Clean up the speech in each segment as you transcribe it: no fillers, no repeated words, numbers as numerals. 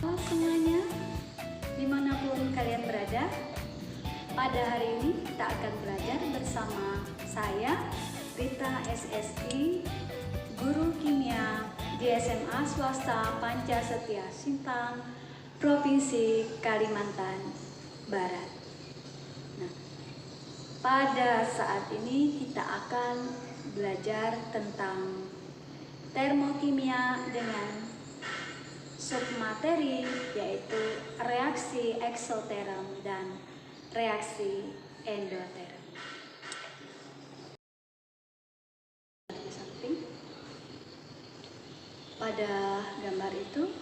Halo semuanya, dimanapun kalian berada. Pada hari ini kita akan belajar bersama saya, Rita SSI, Guru Kimia di SMA Swasta Panca Setia Sintang, Provinsi Kalimantan Barat. Nah, pada saat ini kita akan belajar tentang termokimia dengan submateri, yaitu reaksi eksoterm dan reaksi endoterm. Di samping pada gambar itu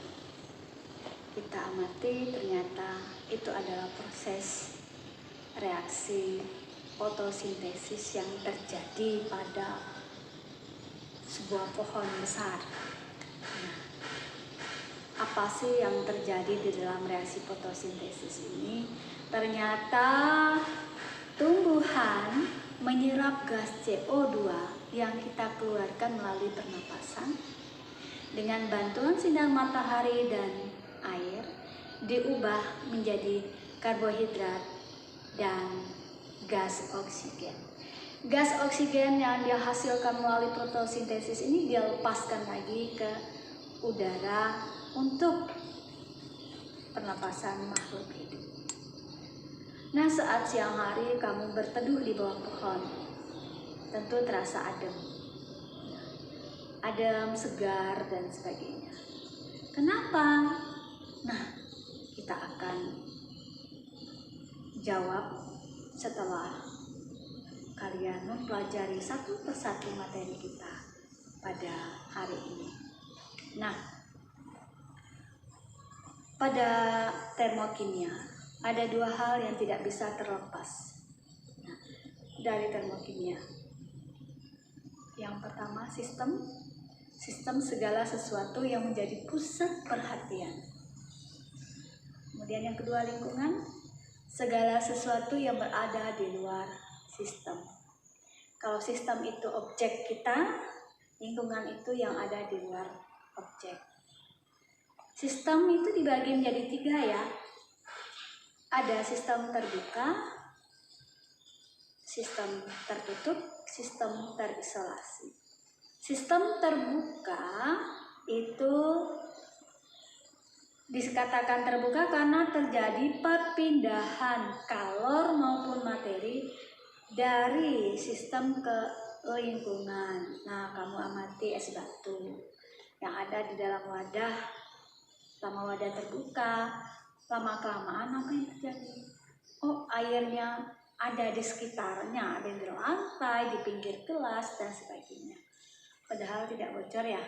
kita amati, ternyata itu adalah proses reaksi fotosintesis yang terjadi pada sebuah pohon besar. Nah, apa sih yang terjadi di dalam reaksi fotosintesis ini? Ternyata tumbuhan menyerap gas CO2 yang kita keluarkan melalui pernapasan dengan bantuan sinar matahari dan air diubah menjadi karbohidrat dan gas oksigen. Gas oksigen yang dihasilkan melalui fotosintesis ini dilepaskan lagi ke udara untuk pernapasan makhluk hidup. Nah, saat siang hari kamu berteduh di bawah pohon, tentu terasa adem, segar, dan sebagainya. Kenapa? Nah, kita akan jawab setelah kalian mempelajari satu persatu materi kita pada hari ini. Nah, pada termokimia ada dua hal yang tidak bisa terlepas dari termokimia. Yang pertama, sistem segala sesuatu yang menjadi pusat perhatian. Kemudian yang kedua, lingkungan, segala sesuatu yang berada di luar sistem. Kalau sistem itu objek kita, lingkungan itu yang ada di luar objek. Sistem itu dibagi menjadi 3 ya. Ada sistem terbuka, sistem tertutup, sistem terisolasi. Sistem terbuka itu dikatakan terbuka karena terjadi perpindahan kalor maupun materi dari sistem ke lingkungan. Nah, kamu amati es batu yang ada di dalam wadah. Lama wadah terbuka, lama-kelamaan apa yang terjadi? Oh, airnya ada di sekitarnya, ada di lantai, di pinggir kelas, dan sebagainya. Padahal tidak bocor ya.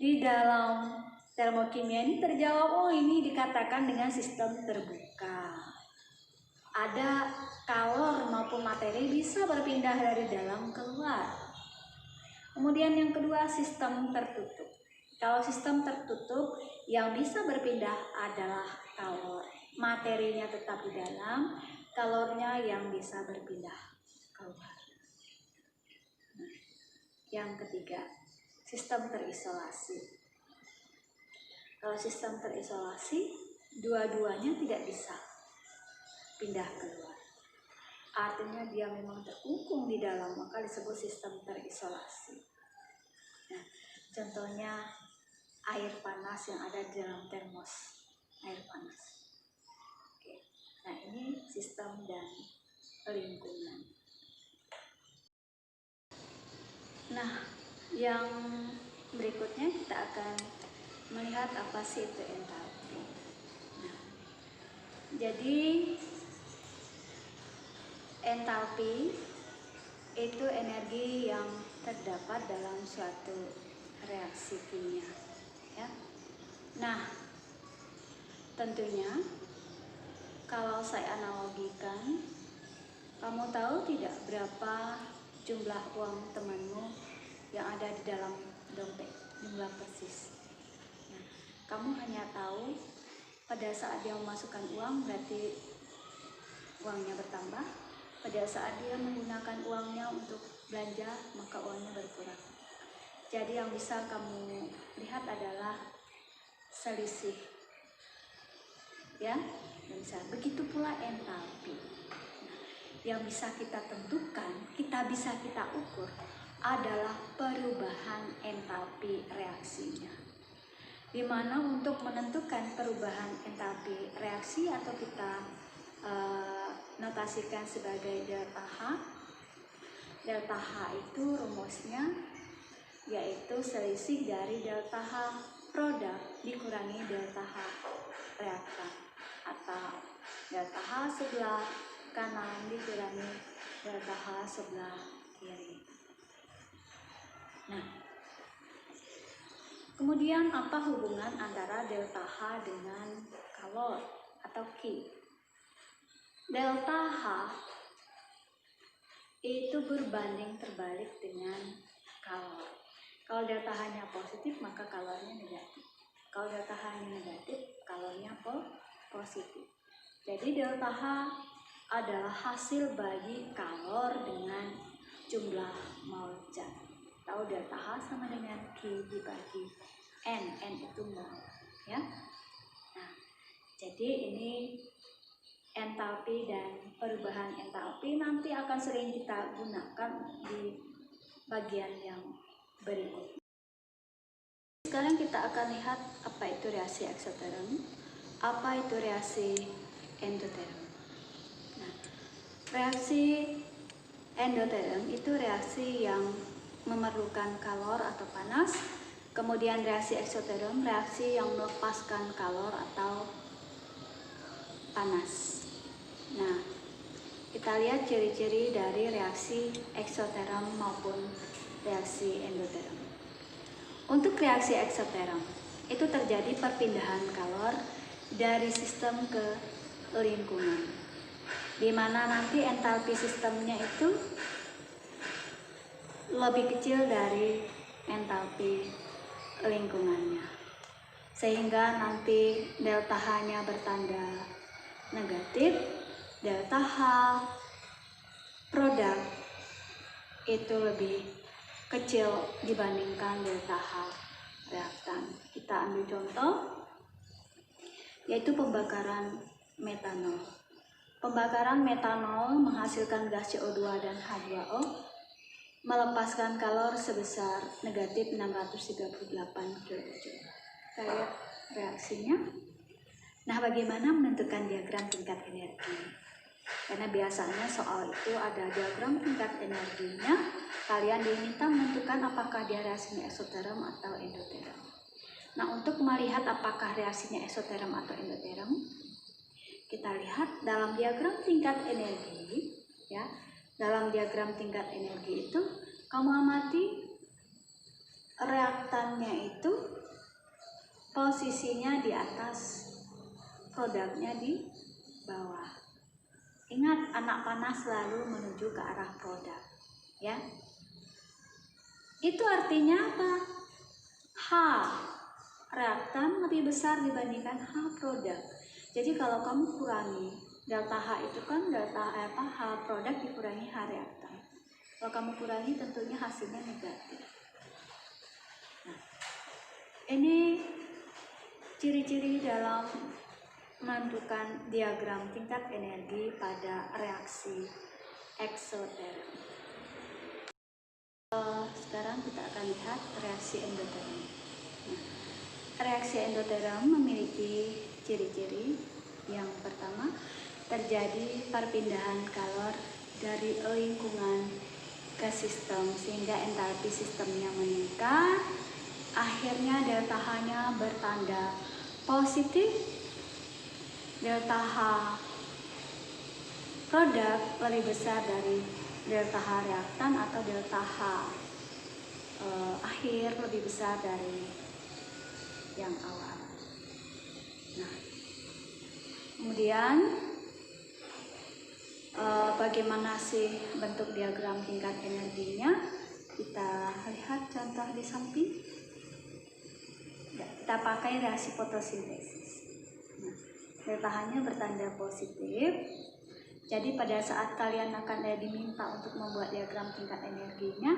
Di dalam termokimia ini terjawab, oh ini dikatakan dengan sistem terbuka. Ada kalor maupun materi bisa berpindah dari dalam keluar. Kemudian yang kedua, sistem tertutup. Kalau sistem tertutup, yang bisa berpindah adalah kalor. Materinya tetap di dalam, kalornya yang bisa berpindah keluar. Nah, yang ketiga, sistem terisolasi. Kalau sistem terisolasi, dua-duanya tidak bisa pindah keluar. Artinya dia memang terkungkung di dalam, maka disebut sistem terisolasi. Nah, contohnya air panas yang ada di dalam termos air panas. Oke. Nah, ini sistem dan lingkungan. Nah, yang berikutnya kita akan melihat apa sih itu entalpi. Nah, jadi entalpi itu energi yang terdapat dalam suatu reaksi kimia. Ya. Nah, tentunya kalau saya analogikan, kamu tahu tidak berapa jumlah uang temanmu yang ada di dalam dompet, jumlah persis. Nah, kamu hanya tahu pada saat dia memasukkan uang berarti uangnya bertambah, pada saat dia menggunakan uangnya untuk belanja maka uangnya berkurang. Jadi yang bisa kamu lihat adalah selisih, ya. Begitu pula entalpi. Yang bisa kita tentukan, bisa kita ukur adalah perubahan entalpi reaksinya. Dimana untuk menentukan perubahan entalpi reaksi atau kita notasikan sebagai delta H. Delta H itu rumusnya yaitu selisih dari delta H produk dikurangi delta H reaktan, atau delta H sebelah kanan dikurangi delta H sebelah kiri. Nah, kemudian apa hubungan antara delta H dengan kalor atau Q? Delta H itu berbanding terbalik dengan kalor. Kalau delta H-nya positif, maka kalornya negatif. Kalau delta H-nya negatif, kalornya positif. Jadi delta H adalah hasil bagi kalor dengan jumlah mol zat. Tahu delta H sama dengan Q dibagi N itu mol, ya. Nah, jadi ini entalpi dan perubahan entalpi nanti akan sering kita gunakan di bagian yang berikut. Sekarang kita akan lihat apa itu reaksi eksoterm, apa itu reaksi endoterm. Nah, reaksi endoterm itu reaksi yang memerlukan kalor atau panas. Kemudian reaksi eksoterm, reaksi yang melepaskan kalor atau panas. Nah, kita lihat ciri-ciri dari reaksi eksoterm maupun reaksi endoterm. Untuk reaksi eksoterm, itu terjadi perpindahan kalor dari sistem ke lingkungan, di mana nanti entalpi sistemnya itu lebih kecil dari entalpi lingkungannya, sehingga nanti delta H-nya bertanda negatif. Delta H produk itu lebih kecil dibandingkan delta H reaktan. Kita ambil contoh, yaitu pembakaran metanol. Pembakaran metanol menghasilkan gas CO2 dan H2O, melepaskan kalor sebesar negatif 638 kJ. Kita lihat reaksinya. Nah, bagaimana menentukan diagram tingkat energi? Karena biasanya soal itu ada diagram tingkat energinya, kalian diminta menentukan apakah dia reaksinya eksoterm atau endoterm. Nah, untuk melihat apakah reaksinya eksoterm atau endoterm, kita lihat dalam diagram tingkat energi, ya. Dalam diagram tingkat energi itu, kamu amati reaktannya itu posisinya di atas, produknya di bawah. Ingat, anak panah selalu menuju ke arah produk, ya. Itu artinya apa? H reaktan lebih besar dibandingkan H produk. Jadi kalau kamu kurangi delta H itu kan H produk dikurangi H reaktan. Kalau kamu kurangi tentunya hasilnya negatif. Nah, ini ciri-ciri dalam menentukan diagram tingkat energi pada reaksi eksoterm. Sekarang kita akan lihat reaksi endoterm. Nah, reaksi endoterm memiliki ciri-ciri. Yang pertama, terjadi perpindahan kalor dari lingkungan ke sistem sehingga entalpi sistemnya meningkat. Akhirnya delta H-nya bertanda positif. Delta H produk lebih besar dari delta H reaktan atau delta H akhir lebih besar dari yang awal. Nah, kemudian bagaimana sih bentuk diagram tingkat energinya? Kita lihat contoh di samping. Ya, kita pakai reaksi fotosintesis. Nah, delta H-nya bertanda positif. Jadi pada saat kalian akan diminta untuk membuat diagram tingkat energinya,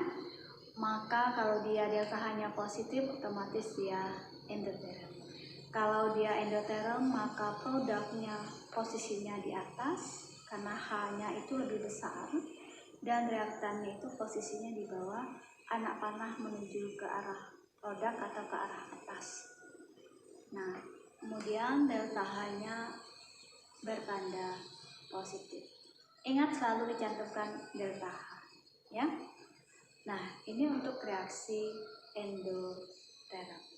maka kalau dia delta H-nya positif, otomatis dia endoterm. Kalau dia endoterm maka produknya posisinya di atas karena H-nya itu lebih besar, dan reaktannya itu posisinya di bawah, anak panah menuju ke arah produk atau ke arah atas. Nah, kemudian delta H-nya bertanda positif. Ingat selalu dicantumkan delta H, ya. Nah, ini untuk reaksi endoterm.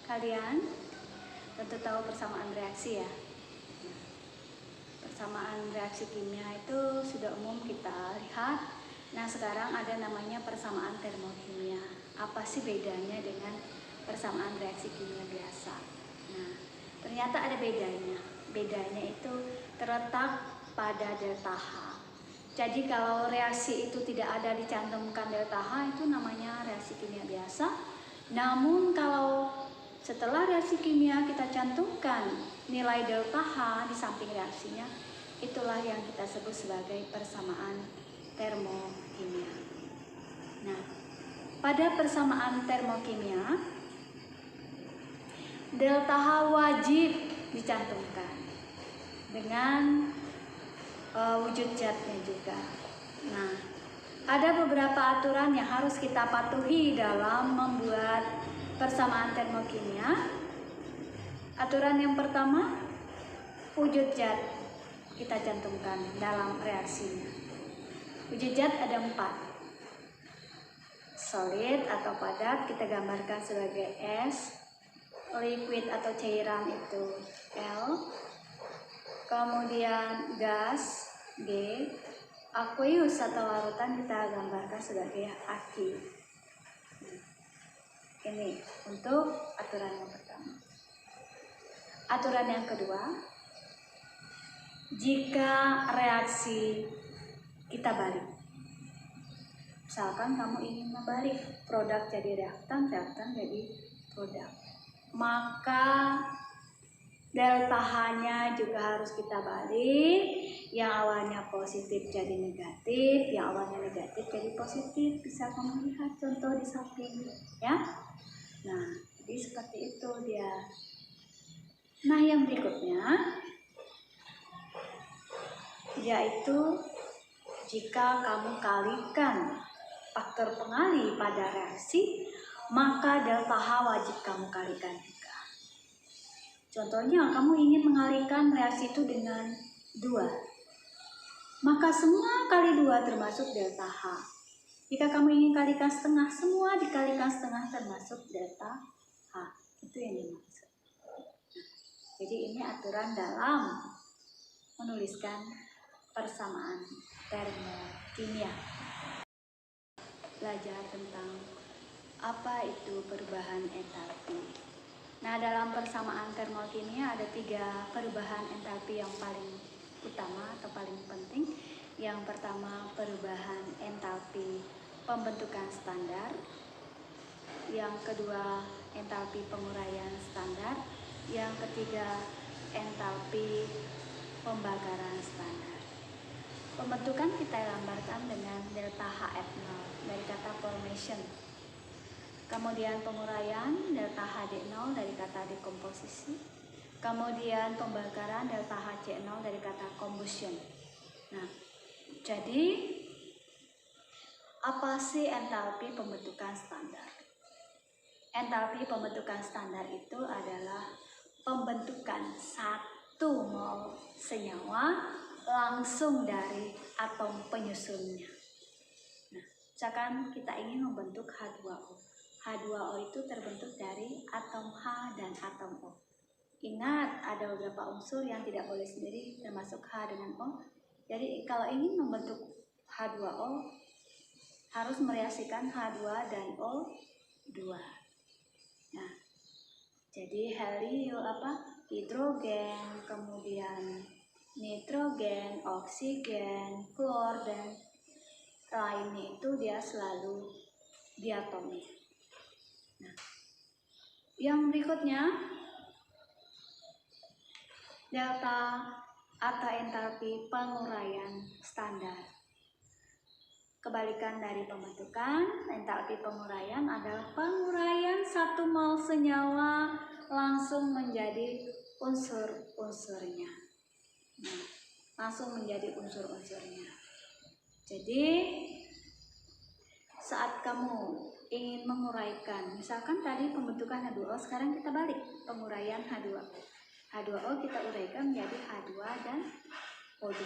Kalian tentu tahu persamaan reaksi ya. Persamaan reaksi kimia itu sudah umum kita lihat. Nah, sekarang ada namanya persamaan termokimia. Apa sih bedanya dengan persamaan reaksi kimia biasa? Nah, ternyata ada bedanya. Bedanya itu terletak pada delta H. Jadi kalau reaksi itu tidak ada dicantumkan delta H, itu namanya reaksi kimia biasa. Namun kalau setelah reaksi kimia kita cantumkan nilai delta H di samping reaksinya, itulah yang kita sebut sebagai persamaan termokimia. Nah, pada persamaan termokimia, delta H wajib dicantumkan dengan wujud zatnya juga. Nah, ada beberapa aturan yang harus kita patuhi dalam membuat persamaan termokimia. Aturan yang pertama, wujud zat kita cantumkan dalam reaksinya. Wujud zat ada 4. Solid atau padat kita gambarkan sebagai S, liquid atau cairan itu L, kemudian gas G, aqueous atau larutan kita gambarkan sebagai Aq. Ini untuk aturan yang pertama. Aturan yang kedua, jika reaksi kita balik, misalkan kamu ingin membalik produk jadi reaktan, reaktan jadi produk, maka delta H-nya juga harus kita balik. Yang awalnya positif jadi negatif, yang awalnya negatif jadi positif. Bisa kamu lihat contoh di samping, ya. Nah, jadi seperti itu dia. Nah, yang berikutnya yaitu jika kamu kalikan faktor pengali pada reaksi, maka delta H wajib kamu kalikan juga. Contohnya, kamu ingin mengalihkan reaksi itu dengan 2, maka semua kali 2 termasuk delta H. Jika kamu ingin kalikan setengah, semua dikalikan setengah termasuk delta H. Itu yang dimaksud. Jadi ini aturan dalam menuliskan persamaan termokimia. Belajar tentang apa itu perubahan entalpi. Nah, dalam persamaan termokimia ada 3 perubahan entalpi yang paling utama atau paling penting. Yang pertama, perubahan entalpi pembentukan standar. Yang kedua, entalpi penguraian standar. Yang ketiga, entalpi pembakaran standar. Pembentukan kita gambarkan dengan delta HF0 dari kata formation. Kemudian penguraian delta HD0 dari kata dekomposisi. Kemudian pembakaran delta HC0 dari kata combustion. Nah, jadi apa sih entalpi pembentukan standar? Entalpi pembentukan standar itu adalah pembentukan 1 mol senyawa langsung dari atom penyusunnya. Nah, misalkan kita ingin membentuk H2O. H2O itu terbentuk dari atom H dan atom O. Ingat, ada beberapa unsur yang tidak boleh sendiri termasuk H dengan O. Jadi kalau ingin membentuk H2O, harus mereaksikan H2 dan O2. Nah, jadi hidrogen, kemudian nitrogen, oksigen, fluor, dan lainnya itu dia selalu diatomi. Nah, yang berikutnya delta atau entalpi penguraian standar. Kebalikan dari pembentukan, entalpi penguraian adalah penguraian 1 mol senyawa langsung menjadi unsur-unsurnya. Nah, langsung menjadi unsur-unsurnya. Jadi saat kamu ingin menguraikan, misalkan tadi pembentukan H2O, sekarang kita balik penguraian H2O. H2O kita uraikan menjadi H2 dan O2.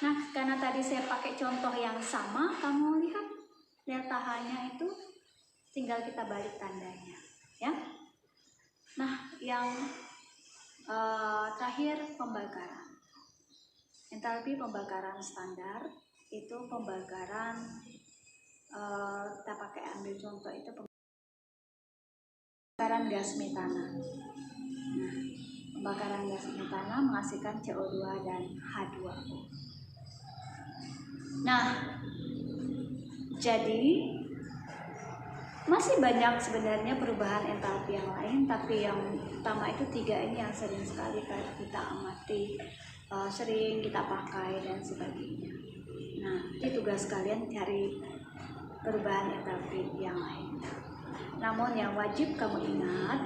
Nah, karena tadi saya pakai contoh yang sama, kamu lihat delta H-nya itu tinggal kita balik tandanya, ya. Nah, yang terakhir pembakaran. Entalpi pembakaran standar itu pembakaran, kita pakai ambil contoh itu pembakaran gas metana. Nah, pembakaran gas metana menghasilkan CO2 dan H2O. Nah, jadi masih banyak sebenarnya perubahan entalpi yang lain, tapi yang utama itu 3 ini yang sering sekali kita amati, sering kita pakai dan sebagainya. Nah, itu tugas kalian cari perubahan entalpi yang lain. Namun yang wajib kamu ingat,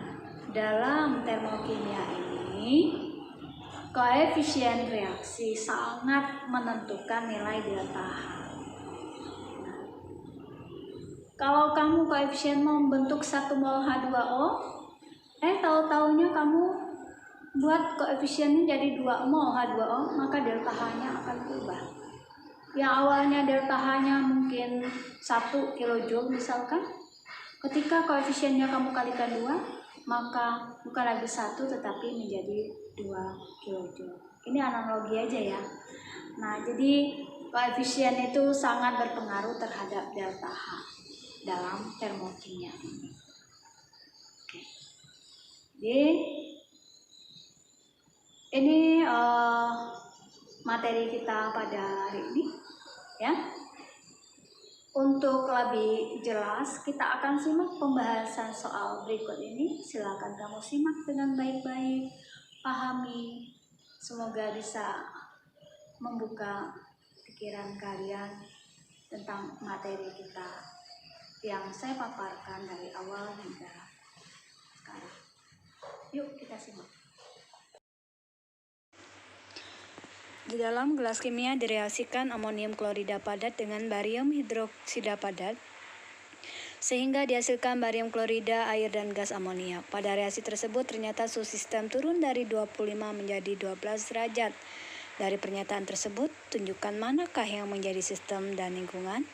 dalam termokimia ini koefisien reaksi sangat menentukan nilai delta H. Nah, kalau kamu koefisien mau membentuk 1 mol H2O, tahu-taunya kamu buat koefisiennya jadi 2 mol H2O, maka delta H-nya akan berubah. Yang awalnya delta H-nya mungkin 1 kJ misalkan, ketika koefisiennya kamu kalikan 2, maka bukan lagi 1 tetapi menjadi 2 kJ. Ini analogi aja ya. Nah, jadi koefisien itu sangat berpengaruh terhadap delta H dalam termokimia ini. Oke. Jadi ini materi kita pada hari ini, ya. Untuk lebih jelas, kita akan simak pembahasan soal berikut ini. Silakan kamu simak dengan baik-baik, pahami. Semoga bisa membuka pikiran kalian tentang materi kita yang saya paparkan dari awal hingga sekarang. Yuk kita simak. Di dalam gelas kimia direaksikan amonium klorida padat dengan barium hidroksida padat sehingga dihasilkan barium klorida, air, dan gas amonia. Pada reaksi tersebut ternyata suhu sistem turun dari 25 menjadi 12 derajat. Dari pernyataan tersebut, tunjukkan manakah yang menjadi sistem dan lingkungan.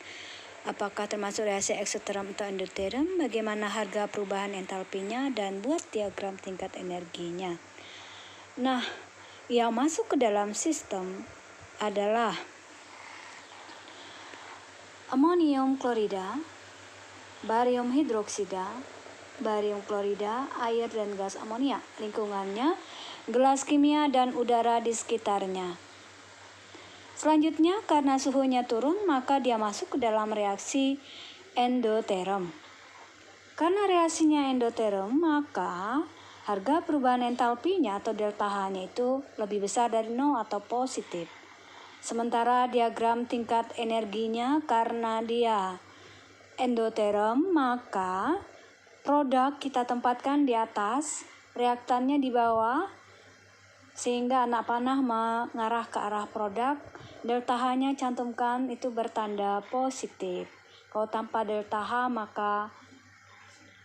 Apakah termasuk reaksi eksoterm atau endoterm? Bagaimana harga perubahan entalpinya? Dan buat diagram tingkat energinya. Nah, yang masuk ke dalam sistem adalah amonium klorida, barium hidroksida, barium klorida, air, dan gas amonia. Lingkungannya, gelas kimia dan udara di sekitarnya. Selanjutnya, karena suhunya turun, maka dia masuk ke dalam reaksi endoterm. Karena reaksinya endoterm, maka harga perubahan entalpinya atau delta H-nya itu lebih besar dari 0 atau positif. Sementara diagram tingkat energinya, karena dia endoterm, maka produk kita tempatkan di atas, reaktannya di bawah, sehingga anak panah mengarah ke arah produk. Delta H-nya cantumkan itu bertanda positif. Kalau tanpa delta H, maka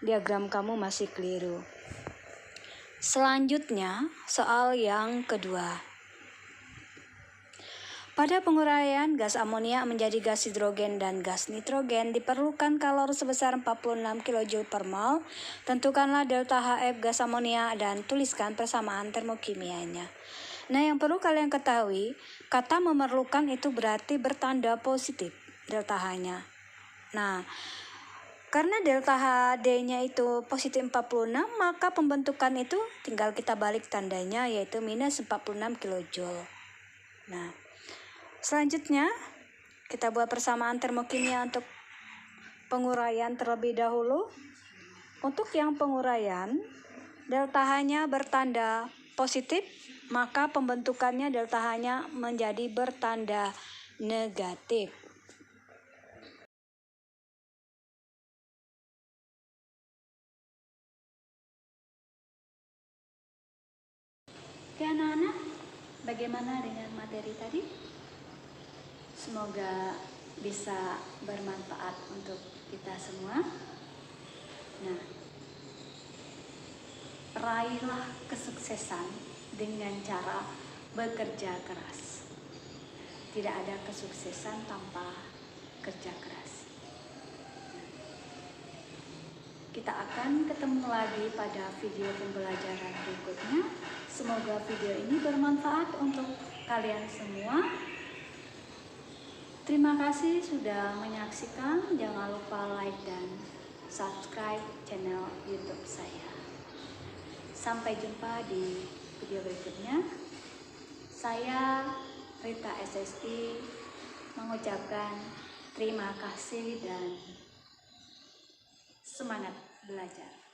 diagram kamu masih keliru. Selanjutnya, soal yang kedua. Pada penguraian gas amonia menjadi gas hidrogen dan gas nitrogen diperlukan kalor sebesar 46 kJ per mol. Tentukanlah delta HF gas amonia dan tuliskan persamaan termokimianya. Nah, yang perlu kalian ketahui, kata memerlukan itu berarti bertanda positif delta H-nya. Nah, karena delta HD-nya itu positif 46, maka pembentukan itu tinggal kita balik tandanya, yaitu minus 46 kJ. Nah, selanjutnya kita buat persamaan termokimia untuk penguraian terlebih dahulu. Untuk yang penguraian, delta H-nya bertanda positif, maka pembentukannya delta H-nya menjadi bertanda negatif. Oke anak-anak, bagaimana dengan materi tadi? Semoga bisa bermanfaat untuk kita semua. Nah, raihlah kesuksesan dengan cara bekerja keras. Tidak ada kesuksesan tanpa kerja keras. Kita akan ketemu lagi pada video pembelajaran berikutnya. Semoga video ini bermanfaat untuk kalian semua. Terima kasih sudah menyaksikan. Jangan lupa like dan subscribe channel YouTube saya. Sampai jumpa di video berikutnya. Saya Rita SSI mengucapkan terima kasih dan semangat belajar.